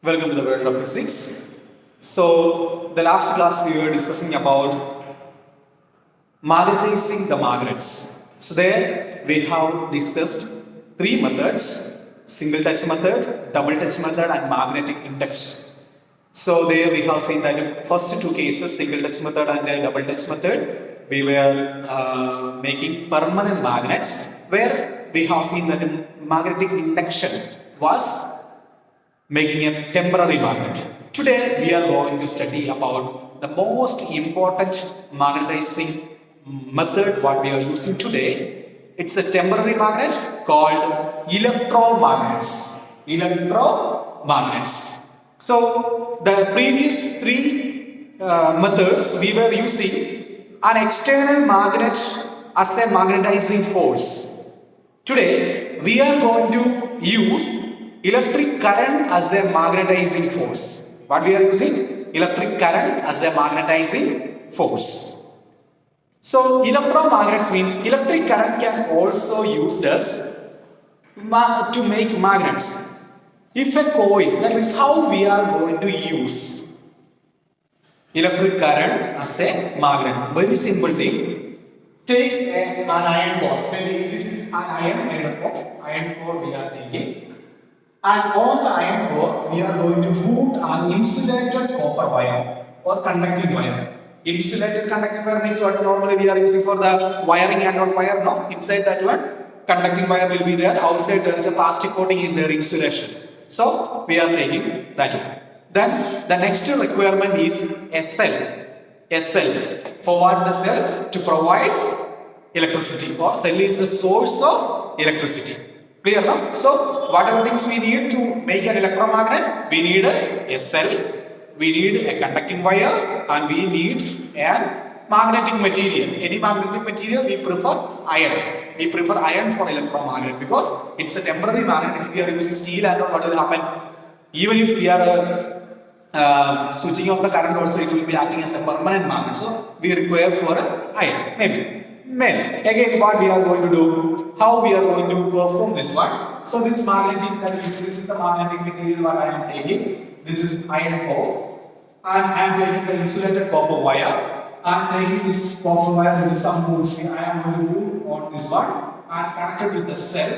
Welcome to the world of physics. So, the last class we were discussing about magnetizing the magnets. So, there we have discussed three methods: single touch method, double touch method, and magnetic induction. So, there we have seen that in first two cases, single touch method and double touch method, we were making permanent magnets, where we have seen that magnetic induction was making a temporary magnet. Today we are going to study about the most important magnetizing method what we are using today. It's a temporary magnet called electromagnets. Electromagnets. So the previous three methods we were using an external magnet as a magnetizing force. Today we are going to use electric current as a magnetizing force. What we are using? Electric current as a magnetizing force. So electromagnets means electric current can also used as to make magnets. If a coil, that means how we are going to use electric current as a magnet. Very simple thing. Take an iron core. Maybe this is an iron made up of iron core we are taking. And on the iron core, we are going to put an insulated copper wire or conducting wire. Insulated conducting wire means what normally we are using for the wiring anode wire. No, inside that one, conducting wire will be there. Outside there is a plastic coating is there, insulation. So we are taking that one. Then the next requirement is a cell. A cell. For what the cell? To provide electricity. Or cell is the source of electricity. Clear now? So, whatever things we need to make an electromagnet, we need a cell, we need a conducting wire, and we need a magnetic material. Any magnetic material, we prefer iron. We prefer iron for electromagnet because it's a temporary magnet. If we are using steel and what will happen? Even if we are switching off the current also, it will be acting as a permanent magnet. So, we require for iron, maybe. Again, what we are going to do, how we are going to perform this one. So this magnetic, this is the magnetic material what I am taking. This is iron core, and I am taking the insulated copper wire. I am taking this copper wire with some hooks. I am going to move on this one and connected with the cell.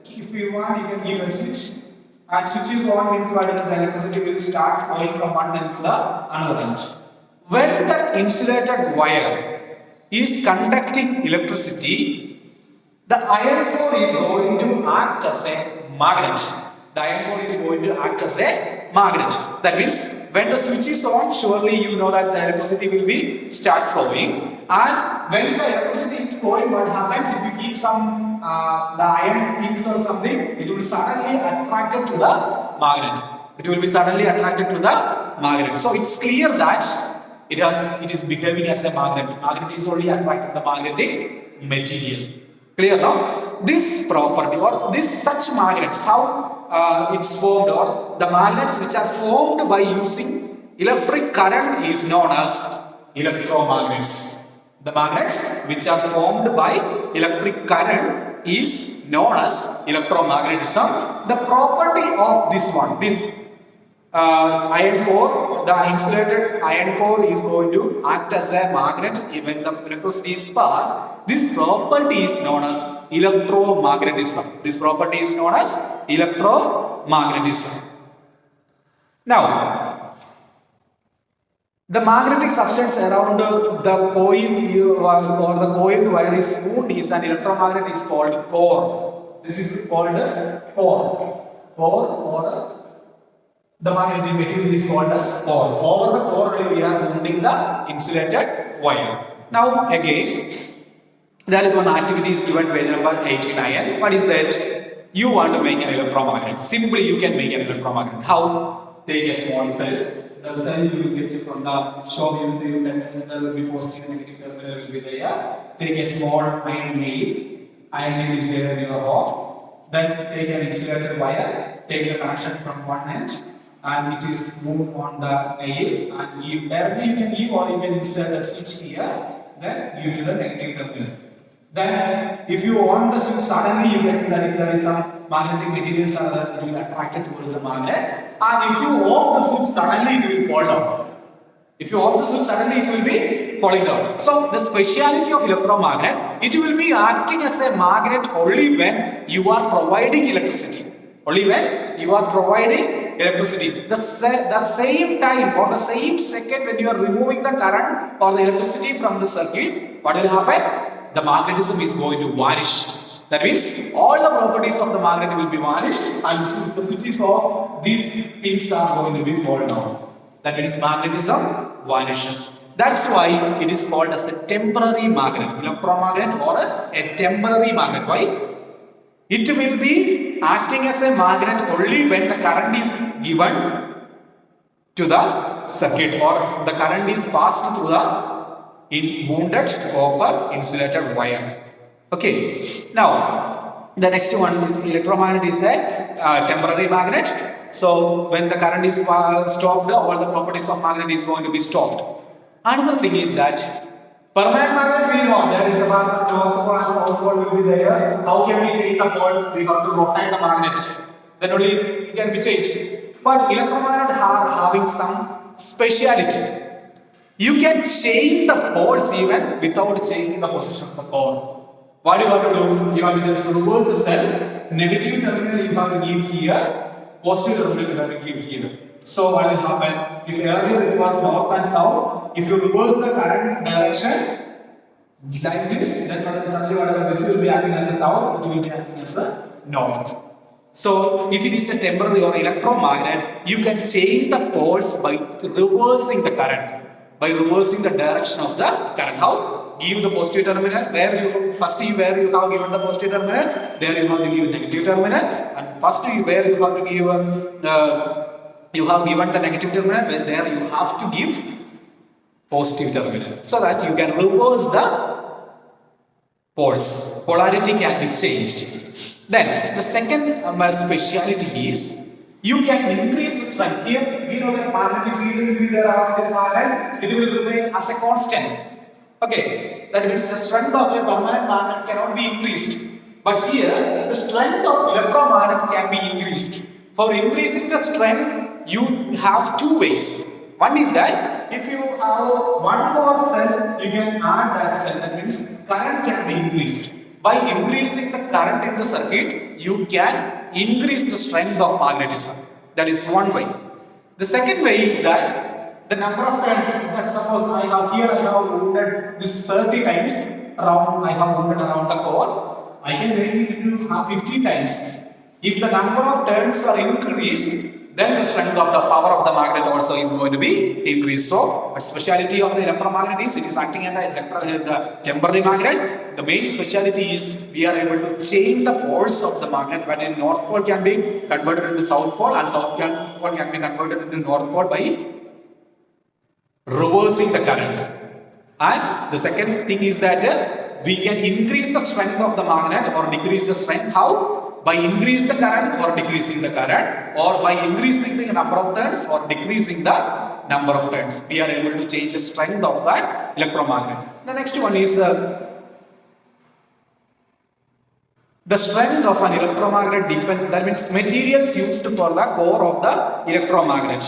If you want, you can give a switch. And switch is on means what the electricity will start flowing from one end to the another end. When the insulated wire is conducting electricity, the iron core is going to act as a magnet. The iron core is going to act as a magnet. That means when the switch is on, surely you know that the electricity will be start flowing. And when the electricity is flowing, what happens if you keep some the iron pins or something, it will suddenly attracted to the magnet. It will be suddenly attracted to the magnet. So it's clear that it is behaving as a magnet. Magnet is only attracting the magnetic material. Clear now? This property or this such magnets, how it's formed, or the magnets which are formed by using electric current is known as electromagnets. The magnets which are formed by electric current is known as electromagnetism. The property of this one, this iron core, the insulated iron core is going to act as a magnet when the electricity is passed. This property is known as electromagnetism. This property is known as electromagnetism. Now, the magnetic substance around the coil or the coiled wire is wound is an electromagnet is called core. This is called core. Core or the magnetic material is called as core. Over the core only we are wounding the insulated wire. Now again, there is one activity is given page number 89. What is that? You want to make an electromagnet. Simply you can make an electromagnet. How? Take a small cell. The cell you will get it from the shop. You can there will be positive and negative terminal will be there. Take a small iron nail. Iron nail is there in your home. Then take an insulated wire. Take the connection from one end. And it is moved on the nail and give directly you can give or you can insert a switch here, then give to the negative terminal. Then if you on the switch, suddenly you can see that if there is some magnetic materials are there, it will attract it towards the magnet. And if you off the switch, suddenly it will fall down. If you off the switch, suddenly it will be falling down. So the speciality of electromagnet, it will be acting as a magnet only when you are providing electricity. Only when you are providing electricity. The same time or the same second when you are removing the current or the electricity from the circuit, what will happen? The magnetism is going to vanish. That means all the properties of the magnet will be vanished, and if the switch is off, these things are going to be fall down. That means magnetism vanishes. That's why it is called as a temporary magnet, electromagnet or a temporary magnet. Why? It will be acting as a magnet only when the current is given to the circuit or the current is passed through the wounded copper insulated wire. Okay. Now, the next one is electromagnet is a temporary magnet. So, when the current is stopped, all the properties of magnet is going to be stopped. Another thing is that permanent magnet we know there is a magnet, north pole and south pole will be there. How can we change the pole? We have to rotate the magnet. Then only it can be changed. But electromagnet are having some speciality. You can change the poles even without changing the position of the core. What you have to do? You have to just reverse the cell. Negative terminal you have to give here. Positive terminal you have to give here. So what will happen? If earlier it was north and south, if you reverse the current direction like this, then suddenly whatever this will be acting as a south, it will be acting as a north. So if it is a temporary or electromagnet, you can change the poles by reversing the current. By reversing the direction of the current. How? Give the positive terminal where you where you have given the positive terminal, there you have to give negative terminal, and where you have to give you have given the negative terminal, where there you have to give positive terminal, so that you can reverse the poles. Polarity can be changed. Then the second speciality is you can increase the strength. Here we know that magnetic field will be there around this magnet. It will remain as a constant. Okay, that means the strength of a permanent magnet cannot be increased. But here the strength of electromagnet can be increased. For increasing the strength, you have two ways. One is that if you have one more cell, you can add that cell. That means current can be increased. By increasing the current in the circuit, you can increase the strength of magnetism. That is one way. The second way is that the number of turns, that suppose I have wounded this 30 times around, I have wounded around the core, I can make it into 50 times. If the number of turns are increased, then the strength of the power of the magnet also is going to be increased. So, the speciality of the electromagnet is it is acting as the temporary magnet. The main speciality is we are able to change the poles of the magnet, but in north pole can be converted into south pole, and south pole can be converted into north pole by reversing the current. And the second thing is that we can increase the strength of the magnet or decrease the strength. How? By increasing the current or decreasing the current, or by increasing the number of turns or decreasing the number of turns. We are able to change the strength of that electromagnet. The next one is the strength of an electromagnet depends, that means materials used for the core of the electromagnet.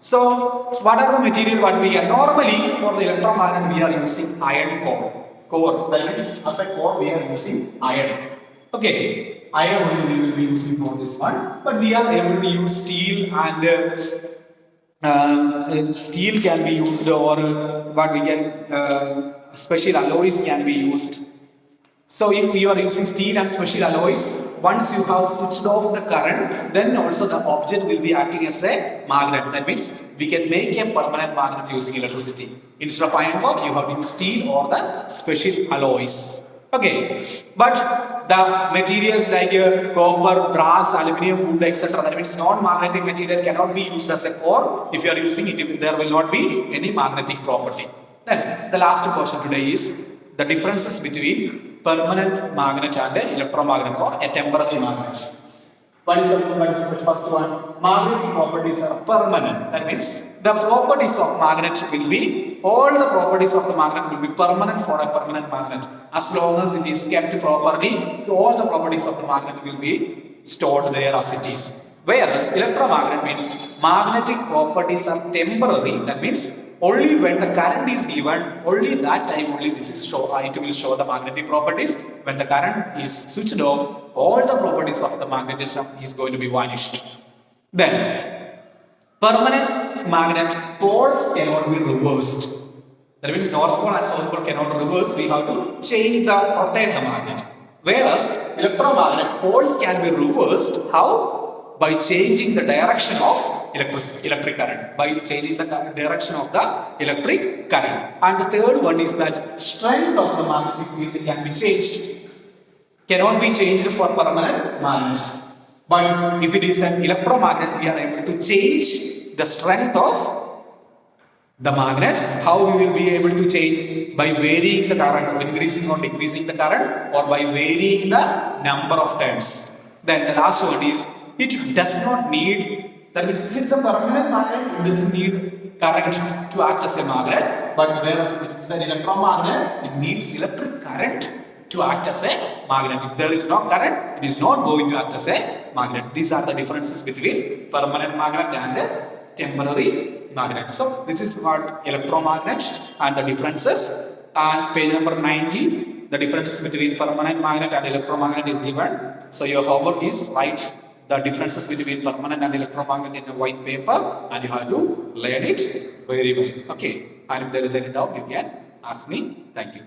So, what are the material what we are normally for the electromagnet we are using iron core. That means as a core we are using iron. Okay. Iron only we will be using for this one, but we are able to use steel, and steel can be used, or what we can special alloys can be used. So if you are using steel and special alloys, once you have switched off the current, then also the object will be acting as a magnet. That means we can make a permanent magnet using electricity. Instead of iron core, you have to use steel or the special alloys. Okay, but the materials like copper, brass, aluminium, wood, etc., that means non-magnetic material cannot be used as a core. If you are using it, there will not be any magnetic property. Then the last question today is the differences between permanent magnet and electromagnet or a temporary magnet. What is the first one? Magnetic properties are permanent. That means the properties of magnet will be, all the properties of the magnet will be permanent for a permanent magnet. As long as it is kept properly, all the properties of the magnet will be stored there as it is. Whereas electromagnet means magnetic properties are temporary. That means only when the current is given, only that time only this is show, it will show the magnetic properties. When the current is switched off, all the properties of the magnetism is going to be vanished. Then, permanent magnet poles cannot be reversed. That means north pole and south pole cannot reverse. We have to change the, rotate the magnet. Whereas electromagnet poles can be reversed. How? By changing the direction of electric current. By changing the direction of the electric current. And the third one is that strength of the magnetic field can be changed. Cannot be changed for permanent magnets. But if it is an electromagnet, we are able to change the strength of the magnet. How we will be able to change? By varying the current, or increasing or decreasing the current, or by varying the number of turns. Then the last one is, it does not need, that means if it's a permanent magnet, it doesn't need current to act as a magnet. But whereas if it's an electromagnet, it needs electric current to act as a magnet. If there is no current, it is not going to act as a magnet. These are the differences between permanent magnet and temporary magnet. So this is what electromagnet and the differences. And page number 90, the differences between permanent magnet and electromagnet is given. So your homework is write the differences between permanent and electromagnet in a white paper, and you have to learn it very well. Okay. And if there is any doubt, you can ask me. Thank you.